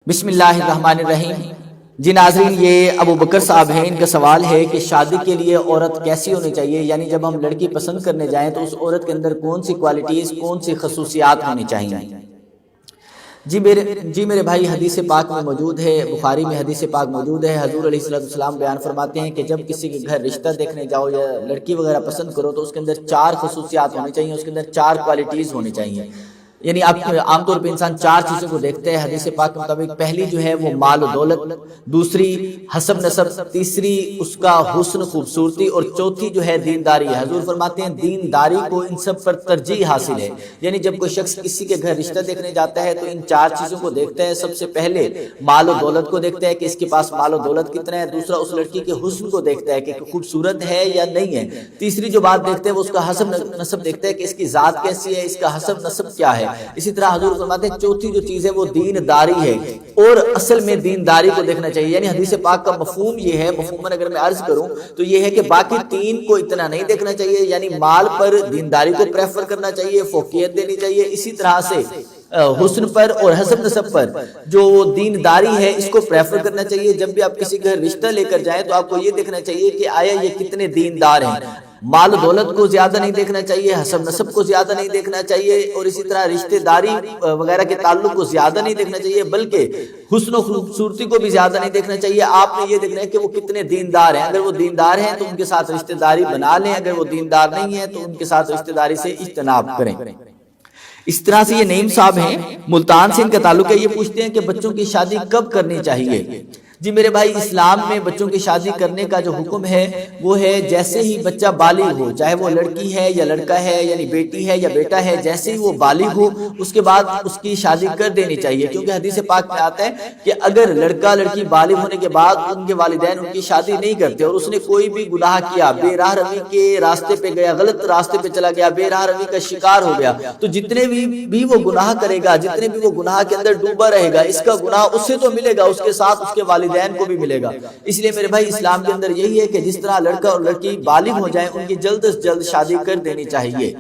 بسم اللہ الرحمن الرحیم۔ جی ناظرین، یہ ابو بکر صاحب ہیں، ان کا سوال ہے کہ شادی کے لیے عورت کیسی ہونی چاہیے، یعنی جب ہم لڑکی پسند کرنے جائیں تو اس عورت کے اندر کون سی کوالٹیز، کون سی خصوصیات ہونی چاہیے؟ جی میرے بھائی، حدیث پاک میں موجود ہے، بخاری میں حدیث پاک موجود ہے۔ حضور علیہ السلام بیان فرماتے ہیں کہ جب کسی کے گھر رشتہ دیکھنے جاؤ یا لڑکی وغیرہ پسند کرو تو اس کے اندر 4 خصوصیات ہونی چاہیے، اس کے اندر 4 کوالٹیز ہونی چاہیے۔ یعنی آپ عام طور پہ انسان 4 چیزوں کو دیکھتے ہیں حدیث پاک کے مطابق۔ پہلی جو ہے وہ مال و دولت، دوسری حسب نسب، تیسری اس کا حسن خوبصورتی، اور چوتھی جو ہے دینداری ہے۔ حضور فرماتے ہیں دینداری کو ان سب پر ترجیح حاصل ہے۔ یعنی جب کوئی شخص کسی کے گھر رشتہ دیکھنے جاتا ہے تو ان 4 چیزوں کو دیکھتا ہے۔ سب سے پہلے مال و دولت کو دیکھتا ہے کہ اس کے پاس مال و دولت کتنا ہے۔ دوسرا اس لڑکی کے حسن کو دیکھتا ہے کہ خوبصورت ہے یا نہیں ہے۔ تیسری جو بات دیکھتے ہیں وہ اس کا حسب نسب دیکھتا ہے کہ اس کی ذات کیسی ہے، اس کا حسب نسب کیا ہے۔ اسی طرح حضور فرماتے ہیں چوتھی جو چیز ہے وہ دینداری ہے، اور اصل میں دینداری کو دیکھنا چاہیے۔ یعنی حدیث پاک کا مفہوم یہ ہے، مفہوماً اگر میں عرض کروں تو یہ ہے کہ باقی 3 کو اتنا نہیں دیکھنا چاہیے، یعنی مال پر دینداری کو پریفر کرنا چاہیے، فوقیت دینی چاہیے۔ اسی طرح سے حسن پر اور حسب نسب پر جو دینداری ہے اس کو پریفر کرنا چاہیے۔ جب بھی آپ کسی گھر رشتہ لے کر جائیں تو آپ کو یہ دیکھنا چاہیے کہ آیا یہ کتنے دیندار ہیں۔ مال و دولت کو زیادہ نہیں دیکھنا چاہیے، حسب نسب کو زیادہ نہیں دیکھنا چاہیے، اور اسی طرح رشتہ داری وغیرہ کے تعلق کو زیادہ نہیں دیکھنا چاہیے، بلکہ حسن و خوبصورتی کو بھی زیادہ نہیں دیکھنا چاہیے۔ آپ نے یہ دیکھنا ہے کہ وہ کتنے دیندار ہیں۔ اگر وہ دیندار ہیں تو ان کے ساتھ رشتہ داری بنا لیں، اگر وہ دیندار نہیں ہیں تو ان کے ساتھ رشتہ داری سے اجتناب کریں۔ اس طرح سے یہ نعیم صاحب ہیں، ملتان سے ان کا تعلق ہے، یہ پوچھتے ہیں کہ بچوں کی شادی کب کرنی چاہیے؟ جی میرے بھائی، اسلام میں بچوں کی شادی کرنے کا جو حکم ہے وہ ہے جیسے ہی بچہ بالغ ہو، چاہے وہ لڑکی ہے یا لڑکا ہے، یعنی بیٹی ہے یا بیٹا ہے، جیسے ہی وہ بالغ ہو اس کے بعد اس کی شادی کر دینی چاہیے۔ کیونکہ حدیث پاک میں آتا ہے کہ اگر لڑکا لڑکی بالغ ہونے کے بعد ان کے والدین ان کی شادی نہیں کرتے اور اس نے کوئی بھی گناہ کیا، بے راہ روی کے راستے پہ گیا، غلط راستے پہ چلا گیا، بے راہ روی کا شکار ہو گیا، تو جتنے بھی وہ گناہ کرے گا، جتنے بھی وہ گناہ کے اندر ڈوبا رہے گا، اس کا گناہ اس سے تو ملے گا، اس کے ساتھ اس کے والدین کو بھی ملے گا۔ اس لیے میرے بھائی، اسلام کے اندر یہی ہے کہ جس طرح لڑکا اور لڑکی بالغ ہو جائیں ان کی جلد از جلد شادی کر دینی چاہیے۔